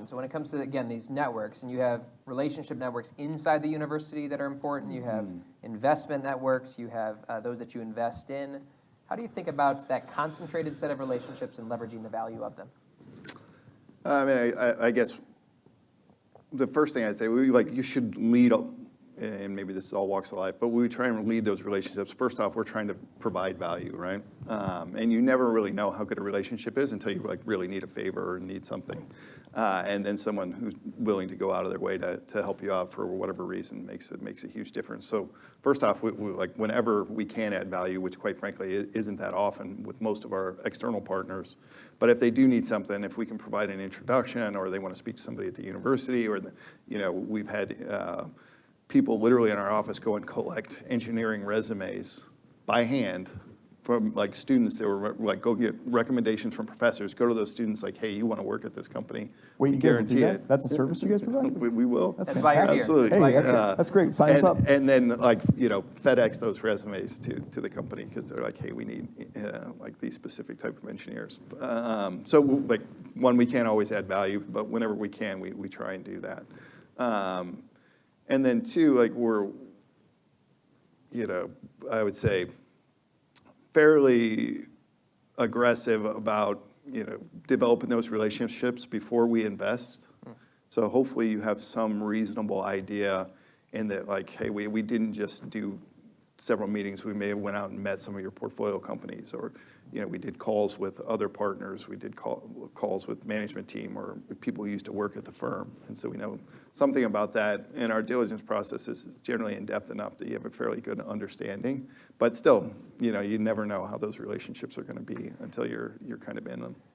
important. So when it comes to, again, these networks, and you have relationship networks inside the university that are important, you have investment networks, you have those that you invest in. How do you think about that concentrated set of relationships and leveraging the value of them? I mean, I guess the first thing I'd say, you should lead, and maybe this is all walks of life, but we try and lead those relationships. First off, we're trying to provide value, right? And you never really know how good a relationship is until you really need a favor or need something. And then someone who's willing to go out of their way to help you out for whatever reason makes a huge difference. So first off, we whenever we can add value, which quite frankly isn't that often with most of our external partners, but if they do need something, if we can provide an introduction or they want to speak to somebody at the university, or we've had people literally in our office go and collect engineering resumes by hand from students that were go get recommendations from professors, go to those students hey, you want to work at this company. Wait, we you guys guarantee do that? it. That's a service you guys provide? We will. That's why you're here. Absolutely. That's why you're here. That's great. Sign us up. And then FedEx those resumes to the company because they're hey, we need these specific type of engineers. So one, we can't always add value, but whenever we can, we try and do that. And then two, we're, I would say, fairly aggressive about, developing those relationships before we invest. So hopefully you have some reasonable idea in that, hey, we didn't just do several meetings. We may have went out and met some of your portfolio companies, or we did calls with other partners. We did calls with management team or people who used to work at the firm. And so we know something about that. And our diligence process is generally in depth enough that you have a fairly good understanding. But still, you never know how those relationships are going to be until you're kind of in them.